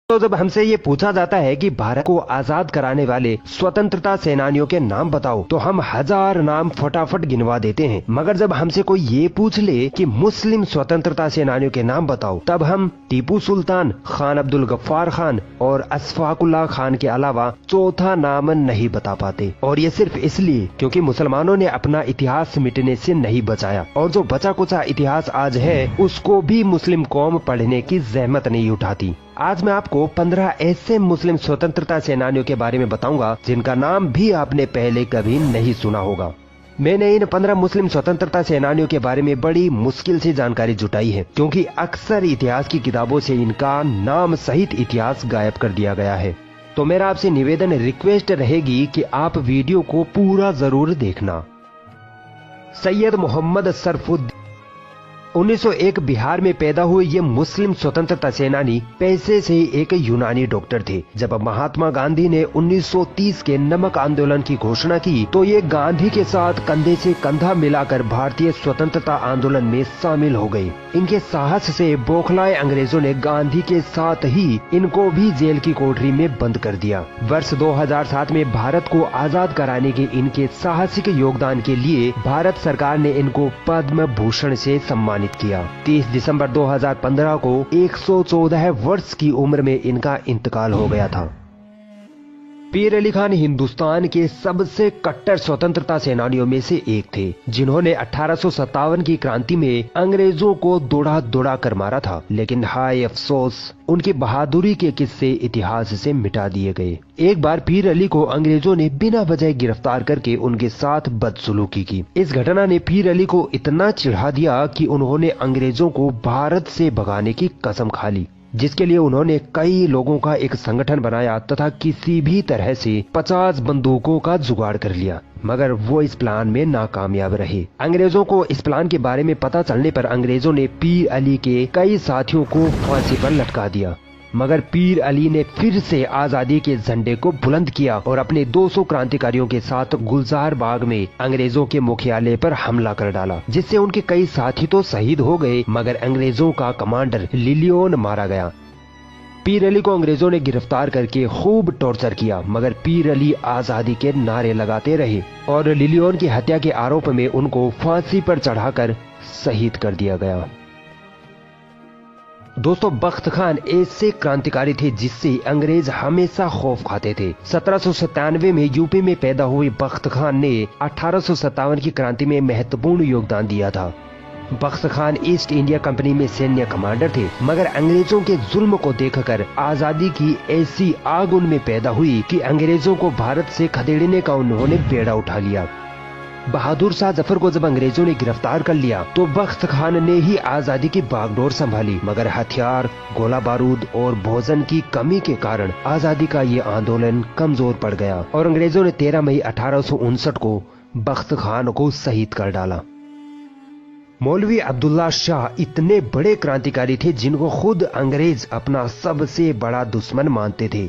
तो जब हमसे ये पूछा जाता है कि भारत को आजाद कराने वाले स्वतंत्रता सेनानियों के नाम बताओ, तो हम 1000 नाम फटाफट गिनवा देते हैं। मगर जब हमसे कोई ये पूछ ले कि मुस्लिम स्वतंत्रता सेनानियों के नाम बताओ, तब हम टीपू सुल्तान, खान अब्दुल गफ्फार खान और अशफाकुल्लाह खान के अलावा चौथा नाम नहीं बता पाते। और ये सिर्फ इसलिए क्योंकि मुसलमानों ने अपना इतिहास मिटने से नहीं बचाया, और जो बचा कुचा इतिहास आज है उसको भी मुस्लिम कौम पढ़ने की जहमत नहीं उठाती। आज मैं आपको 15 ऐसे मुस्लिम स्वतंत्रता सेनानियों के बारे में बताऊंगा जिनका नाम भी आपने पहले कभी नहीं सुना होगा। मैंने इन 15 मुस्लिम स्वतंत्रता सेनानियों के बारे में बड़ी मुश्किल से जानकारी जुटाई है, क्योंकि अक्सर इतिहास की किताबों से इनका नाम सहित इतिहास गायब कर दिया गया है। तो मेरा आपसे निवेदन रिक्वेस्ट रहेगी कि आप वीडियो को पूरा जरूर देखना। सैयद मोहम्मद सरफुद्दीन 1901 बिहार में पैदा हुए ये मुस्लिम स्वतंत्रता सेनानी पैसे से एक यूनानी डॉक्टर थे। जब महात्मा गांधी ने 1930 के नमक आंदोलन की घोषणा की, तो ये गांधी के साथ कंधे से कंधा मिलाकर भारतीय स्वतंत्रता आंदोलन में शामिल हो गए। इनके साहस से बौखलाए अंग्रेजों ने गांधी के साथ ही इनको भी जेल की कोठरी में बंद कर दिया। वर्ष 2007 में भारत को आजाद कराने के इनके साहसिक योगदान के लिए भारत सरकार ने इनको पद्म भूषण से सम्मानित किया। 30 दिसंबर 2015 को 114 वर्ष की उम्र में इनका इंतकाल हो गया था। पीर अली खान हिंदुस्तान के सबसे कट्टर स्वतंत्रता सेनानियों में से एक थे, जिन्होंने 1857 की क्रांति में अंग्रेजों को दौड़ा दौड़ा कर मारा था। लेकिन हाय अफसोस, उनकी बहादुरी के किस्से इतिहास से मिटा दिए गए। एक बार पीर अली को अंग्रेजों ने बिना वजह गिरफ्तार करके उनके साथ बदसलूकी की। इस घटना ने पीर अली को इतना चिढ़ा दिया कि उन्होंने अंग्रेजों को भारत से भगाने की कसम खा ली, जिसके लिए उन्होंने कई लोगों का एक संगठन बनाया तथा किसी भी तरह से 50 बंदूकों का जुगाड़ कर लिया। मगर वो इस प्लान में नाकामयाब रहे। अंग्रेजों को इस प्लान के बारे में पता चलने पर अंग्रेजों ने पीर अली के कई साथियों को फांसी पर लटका दिया। मगर पीर अली ने फिर से आजादी के झंडे को बुलंद किया और अपने 200 क्रांतिकारियों के साथ गुलजार बाग में अंग्रेजों के मुख्यालय पर हमला कर डाला, जिससे उनके कई साथी तो शहीद हो गए, मगर अंग्रेजों का कमांडर लिलियन मारा गया। पीर अली को अंग्रेजों ने गिरफ्तार करके खूब टॉर्चर किया, मगर पीर अली आजादी के नारे लगाते रहे और लिलियन की हत्या के आरोप में उनको फांसी पर चढ़ाकर शहीद कर दिया गया। दोस्तों, बख्त खान ऐसे क्रांतिकारी थे जिससे अंग्रेज हमेशा खौफ खाते थे। 1797 में यूपी में पैदा हुए बख्त खान ने 1857 की क्रांति में महत्वपूर्ण योगदान दिया था। बख्त खान ईस्ट इंडिया कंपनी में सैन्य कमांडर थे, मगर अंग्रेजों के जुल्म को देखकर आजादी की ऐसी आग उनमें पैदा हुई कि अंग्रेजों को भारत से खदेड़ने का उन्होंने बेड़ा उठा लिया। बहादुर शाह जफर को जब अंग्रेजों ने गिरफ्तार कर लिया, तो बख्त खान ने ही आजादी की बागडोर संभाली, मगर हथियार, गोला बारूद और भोजन की कमी के कारण आजादी का ये आंदोलन कमजोर पड़ गया और अंग्रेजों ने 13 मई 1859 को बख्त खान को शहीद कर डाला। मौलवी अब्दुल्ला शाह इतने बड़े क्रांतिकारी थे जिनको खुद अंग्रेज अपना सबसे बड़ा दुश्मन मानते थे।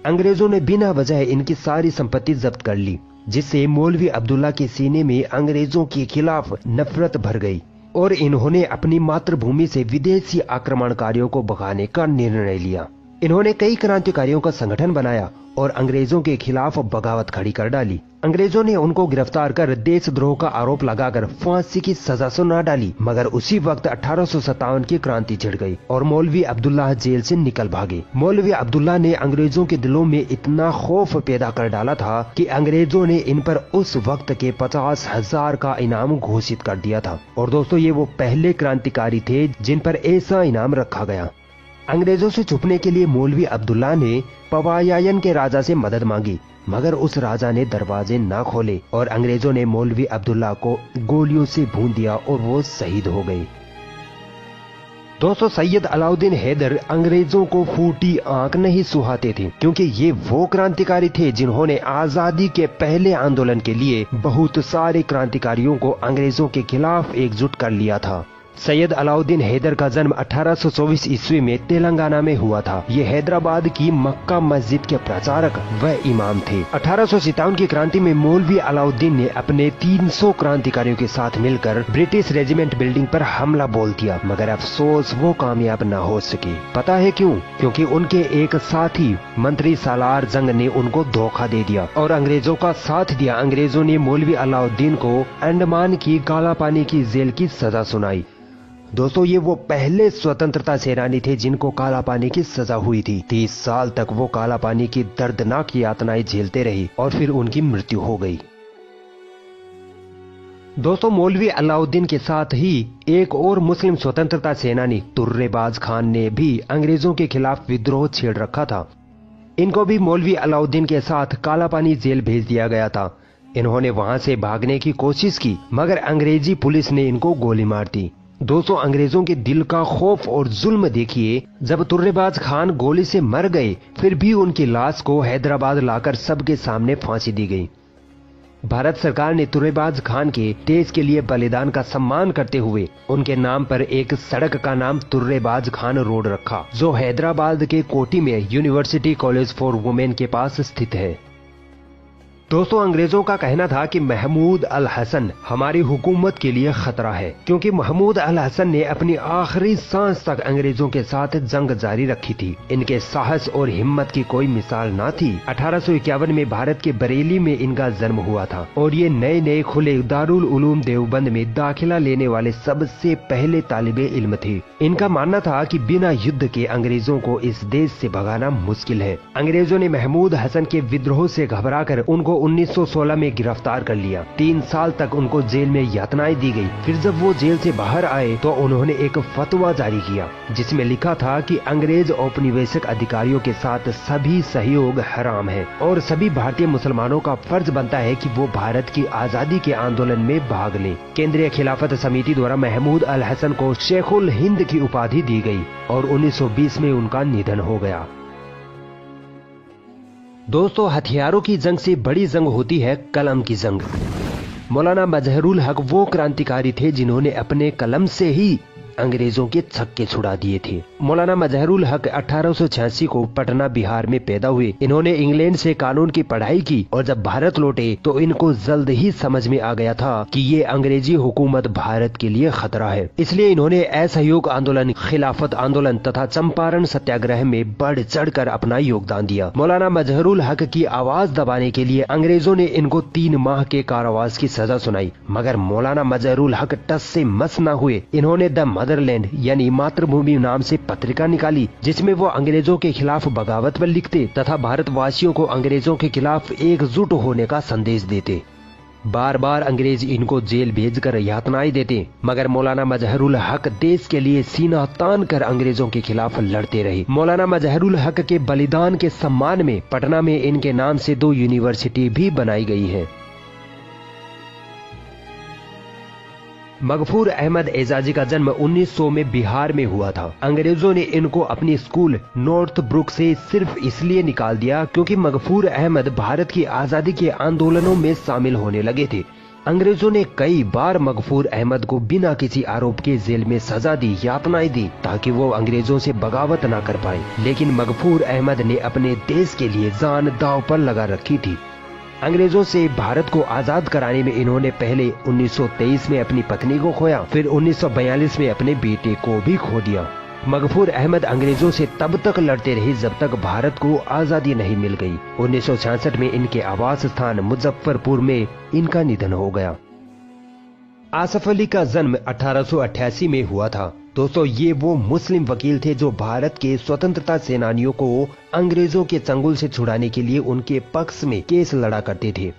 अंग्रेजों ने बिना वजह इनकी सारी संपत्ति जब्त कर ली, जिससे मौलवी अब्दुल्ला के सीने में अंग्रेजों के खिलाफ नफरत भर गई और इन्होंने अपनी मातृभूमि से विदेशी आक्रमणकारियों को भगाने का निर्णय लिया। इन्होंने कई क्रांतिकारियों का संगठन बनाया और अंग्रेजों के खिलाफ बगावत खड़ी कर डाली। अंग्रेजों ने उनको गिरफ्तार कर देशद्रोह का आरोप लगाकर फांसी की सजा सुना डाली, मगर उसी वक्त 1857 की क्रांति छिड़ गई और मौलवी अब्दुल्ला जेल से निकल भागे। मौलवी अब्दुल्ला ने अंग्रेजों के दिलों में इतना खौफ पैदा कर डाला था कि अंग्रेजों ने इन पर उस वक्त के 50,000 का इनाम घोषित कर दिया था। और दोस्तों, ये वो पहले क्रांतिकारी थे जिन पर ऐसा इनाम रखा गया। अंग्रेजों से छुपने के लिए मौलवी अब्दुल्ला ने पवायायन के राजा से मदद मांगी, मगर उस राजा ने दरवाजे ना खोले और अंग्रेजों ने मौलवी अब्दुल्ला को गोलियों से भून दिया और वो शहीद हो गए। दोस्तों, सैयद अलाउद्दीन हैदर अंग्रेजों को फूटी आंख नहीं सुहाते थे, क्योंकि ये वो क्रांतिकारी थे जिन्होंने आजादी के पहले आंदोलन के लिए बहुत सारे क्रांतिकारियों को अंग्रेजों के खिलाफ एकजुट कर लिया था। सैयद अलाउद्दीन हैदर का जन्म 1824 ईस्वी में तेलंगाना में हुआ था। ये हैदराबाद की मक्का मस्जिद के प्रचारक व इमाम थे। 1857 की क्रांति में मौलवी अलाउद्दीन ने अपने 300 क्रांतिकारियों के साथ मिलकर ब्रिटिश रेजिमेंट बिल्डिंग पर हमला बोल दिया, मगर अफसोस वो कामयाब न हो सके। पता है क्यों? क्योंकि उनके एक साथी मंत्री सालार जंग ने उनको धोखा दे दिया और अंग्रेजों का साथ दिया। अंग्रेजों ने मौलवी अलाउद्दीन को अंडमान की काला पानी की जेल की सजा सुनाई। दोस्तों, ये वो पहले स्वतंत्रता सेनानी थे जिनको काला पानी की सजा हुई थी। 30 साल तक वो काला पानी की दर्दनाक यातनाएं झेलते रहे और फिर उनकी मृत्यु हो गई। दोस्तों, मौलवी अलाउद्दीन के साथ ही एक और मुस्लिम स्वतंत्रता सेनानी तुर्रेबाज खान ने भी अंग्रेजों के खिलाफ विद्रोह छेड़ रखा था। इनको भी मौलवी अलाउद्दीन के साथ काला पानी जेल भेज दिया गया था। इन्होंने वहां से भागने की कोशिश की, मगर अंग्रेजी पुलिस ने इनको गोली मार दी। दोस्तों, अंग्रेजों के दिल का खौफ और जुल्म देखिए। जब तुर्रेबाज खान गोली से मर गए, फिर भी उनकी लाश को हैदराबाद लाकर सबके सामने फांसी दी गई। भारत सरकार ने तुर्रेबाज खान के देश के लिए बलिदान का सम्मान करते हुए उनके नाम पर एक सड़क का नाम तुर्रेबाज खान रोड रखा, जो हैदराबाद के कोटी में यूनिवर्सिटी कॉलेज फॉर वुमेन के पास स्थित है। दोस्तों, अंग्रेजों का कहना था कि महमूद अल हसन हमारी हुकूमत के लिए खतरा है, क्योंकि महमूद अल हसन ने अपनी आखिरी सांस तक अंग्रेजों के साथ जंग जारी रखी थी। इनके साहस और हिम्मत की कोई मिसाल ना थी। 1851 में भारत के बरेली में इनका जन्म हुआ था और ये नए नए खुले दारुल उलूम देवबंद में दाखिला लेने वाले सबसे पहले तालिबे इल्म थे। इनका मानना था कि बिना युद्ध के अंग्रेजों को इस देश से भगाना मुश्किल है। अंग्रेजों ने महमूद हसन के विद्रोह से घबराकर उनको 1916 में गिरफ्तार कर लिया। 3 साल तक उनको जेल में यातनाएं दी गई। फिर जब वो जेल से बाहर आए तो उन्होंने एक फतवा जारी किया, जिसमें लिखा था कि अंग्रेज औपनिवेशिक अधिकारियों के साथ सभी सहयोग हराम है और सभी भारतीय मुसलमानों का फर्ज बनता है कि वो भारत की आजादी के आंदोलन में भाग लें। केंद्रीय खिलाफत समिति द्वारा महमूद अल हसन को शेखुल हिंद की उपाधि दी गई और 1920 में उनका निधन हो गया। दोस्तों, हथियारों की जंग से बड़ी जंग होती है कलम की जंग। मौलाना मजहरुल हक वो क्रांतिकारी थे जिन्होंने अपने कलम से ही अंग्रेजों के छक्के छुड़ा दिए थे। मौलाना मजहरुल हक 1886 को पटना बिहार में पैदा हुए। इन्होंने इंग्लैंड से कानून की पढ़ाई की और जब भारत लौटे तो इनको जल्द ही समझ में आ गया था कि ये अंग्रेजी हुकूमत भारत के लिए खतरा है। इसलिए इन्होंने असहयोग आंदोलन, खिलाफत आंदोलन तथा चंपारण सत्याग्रह में बढ़ चढ़कर अपना योगदान दिया। मौलाना मजहरुल हक की आवाज दबाने के लिए अंग्रेजों ने इनको 3 माह के कारावास की सजा सुनाई, मगर मौलाना मजहरुल हक टस से मस न हुए। इन्होंने द मदरलैंड यानी मातृभूमि नाम से पत्रिका निकाली, जिसमें वो अंग्रेजों के खिलाफ बगावत पर लिखते तथा भारतवासियों को अंग्रेजों के खिलाफ एकजुट होने का संदेश देते। बार बार अंग्रेज इनको जेल भेजकर यातनाएं देते, मगर मौलाना मजहरुल हक देश के लिए सीना तान कर अंग्रेजों के खिलाफ लड़ते रहे। मौलाना मजहरुल हक के बलिदान के सम्मान में पटना में इनके नाम से 2 यूनिवर्सिटी भी बनाई गई है। मगफूर अहमद एजाजी का जन्म 1900 में बिहार में हुआ था। अंग्रेजों ने इनको अपनी स्कूल नॉर्थ ब्रुक से सिर्फ इसलिए निकाल दिया क्योंकि मगफूर अहमद भारत की आजादी के आंदोलनों में शामिल होने लगे थे। अंग्रेजों ने कई बार मगफूर अहमद को बिना किसी आरोप के जेल में सजा दी, यातनाएं दी, ताकि वो अंग्रेजों से बगावत न कर पाए। लेकिन मगफूर अहमद ने अपने देश के लिए जान दांव पर लगा रखी थी। अंग्रेजों से भारत को आजाद कराने में इन्होंने पहले 1923 में अपनी पत्नी को खोया, फिर 1942 में अपने बेटे को भी खो दिया। मगफूर अहमद अंग्रेजों से तब तक लड़ते रहे जब तक भारत को आजादी नहीं मिल गई। 1966 में इनके आवास स्थान मुजफ्फरपुर में इनका निधन हो गया। आसफ अली का जन्म 1888 में हुआ था। दोस्तों, ये वो मुस्लिम वकील थे जो भारत के स्वतंत्रता सेनानियों को अंग्रेजों के चंगुल से छुड़ाने के लिए उनके पक्ष में केस लड़ा करते थे।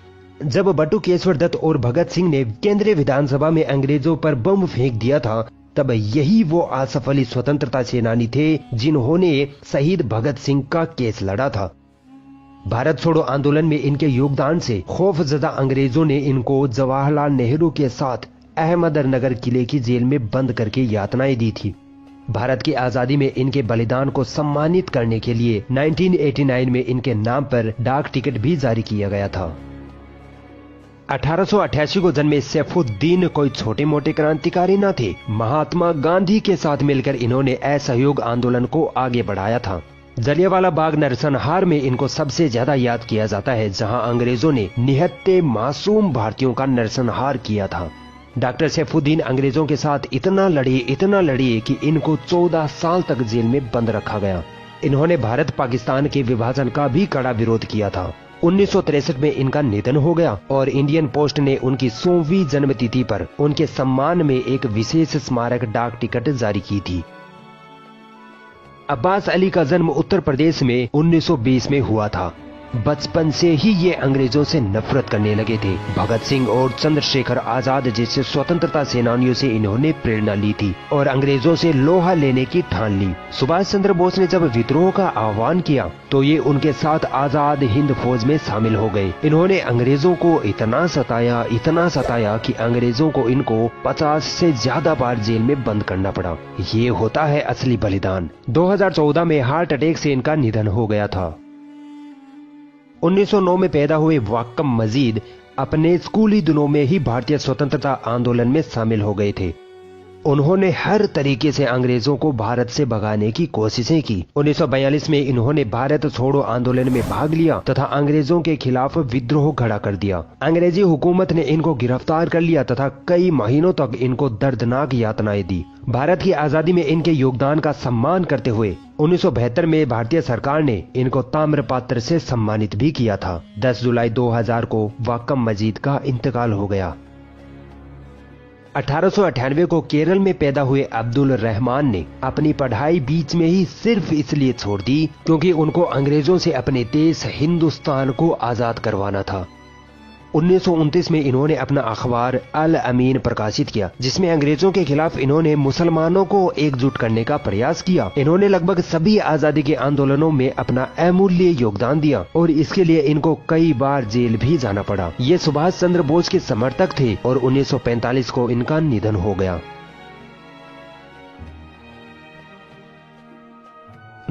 जब बटुकेश्वर दत्त और भगत सिंह ने केंद्रीय विधानसभा में अंग्रेजों पर बम फेंक दिया था, तब यही वो आसफ अली स्वतंत्रता सेनानी थे जिन्होंने शहीद भगत सिंह का केस लड़ा था। भारत छोड़ो आंदोलन में इनके योगदान से खौफजदा अंग्रेजों ने इनको जवाहरलाल नेहरू के साथ अहमदनगर किले की जेल में बंद करके यातनाएं दी थी। भारत की आजादी में इनके बलिदान को सम्मानित करने के लिए 1989 में इनके नाम पर डाक टिकट भी जारी किया गया था। 1888 को जन्मे सैफुद्दीन कोई छोटे मोटे क्रांतिकारी न थे। महात्मा गांधी के साथ मिलकर इन्होंने असहयोग आंदोलन को आगे बढ़ाया था। जलियांवाला बाग नरसंहार में इनको सबसे ज्यादा याद किया जाता है, जहां अंग्रेजों ने निहत्थे मासूम भारतीयों का नरसंहार किया था। डॉक्टर सैफुद्दीन अंग्रेजों के साथ इतना लड़े कि इनको 14 साल तक जेल में बंद रखा गया। इन्होंने भारत पाकिस्तान के विभाजन का भी कड़ा विरोध किया था। 1963 में इनका निधन हो गया और इंडियन पोस्ट ने उनकी 100वीं जन्मतिथि पर उनके सम्मान में एक विशेष स्मारक डाक टिकट जारी की थी। अब्बास अली का जन्म उत्तर प्रदेश में 1920 में हुआ था। बचपन से ही ये अंग्रेजों से नफरत करने लगे थे। भगत सिंह और चंद्रशेखर आजाद जैसे स्वतंत्रता सेनानियों से इन्होंने प्रेरणा ली थी और अंग्रेजों से लोहा लेने की ठान ली। सुभाष चंद्र बोस ने जब विद्रोह का आह्वान किया तो ये उनके साथ आजाद हिंद फौज में शामिल हो गए। इन्होंने अंग्रेजों को इतना सताया कि अंग्रेजों को इनको 50 से ज्यादा बार जेल में बंद करना पड़ा। ये होता है असली बलिदान। 2014 में हार्ट अटैक से इनका निधन हो गया था। 1909 में पैदा हुए वाक्कम मजीद अपने स्कूली दिनों में ही भारतीय स्वतंत्रता आंदोलन में शामिल हो गए थे। उन्होंने हर तरीके से अंग्रेजों को भारत से भगाने की कोशिशें की। 1942 में इन्होंने भारत छोड़ो आंदोलन में भाग लिया तथा अंग्रेजों के खिलाफ विद्रोह खड़ा कर दिया। अंग्रेजी हुकूमत ने इनको गिरफ्तार कर लिया तथा कई महीनों तक इनको दर्दनाक यातनाएं दी। भारत की आजादी में इनके योगदान का सम्मान करते हुए 1972 में भारतीय सरकार ने इनको ताम्रपत्र से सम्मानित भी किया था। 10 जुलाई 2000 को वाक्कम मजीद का इंतकाल हो गया। 1898 को केरल में पैदा हुए अब्दुल रहमान ने अपनी पढ़ाई बीच में ही सिर्फ इसलिए छोड़ दी क्योंकि उनको अंग्रेजों से अपने देश हिंदुस्तान को आजाद करवाना था। 1929 में इन्होंने अपना अखबार अल अमीन प्रकाशित किया, जिसमें अंग्रेजों के खिलाफ इन्होंने मुसलमानों को एकजुट करने का प्रयास किया। इन्होंने लगभग सभी आजादी के आंदोलनों में अपना अमूल्य योगदान दिया और इसके लिए इनको कई बार जेल भी जाना पड़ा। ये सुभाष चंद्र बोस के समर्थक थे और 1945 को इनका निधन हो गया।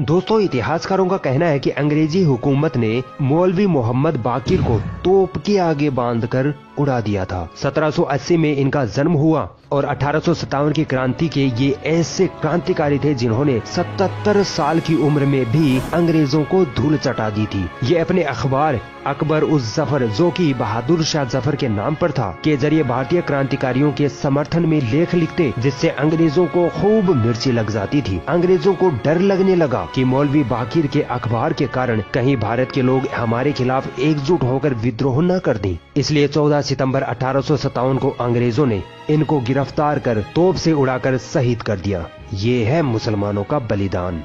दोस्तों, इतिहासकारों का कहना है कि अंग्रेजी हुकूमत ने मौलवी मोहम्मद बाकिर को तोप के आगे बांधकर उड़ा दिया था। 1780 में इनका जन्म हुआ और 1857 की क्रांति के ये ऐसे क्रांतिकारी थे जिन्होंने 77 साल की उम्र में भी अंग्रेजों को धूल चटा दी थी। ये अपने अखबार अकबर उस जफर, जो कि बहादुर शाह जफर के नाम पर था, के जरिए भारतीय क्रांतिकारियों के समर्थन में लेख लिखते, जिससे अंग्रेजों को खूब मिर्ची लग जाती थी। अंग्रेजों को डर लगने लगा कि मौलवी बाकिर के अखबार के कारण कहीं भारत के लोग हमारे खिलाफ एकजुट होकर विद्रोह न कर दें। इसलिए 14 सितंबर 1857 को अंग्रेजों ने इनको गिरफ्तार कर तोप से उड़ाकर शहीद कर दिया। ये है मुसलमानों का बलिदान।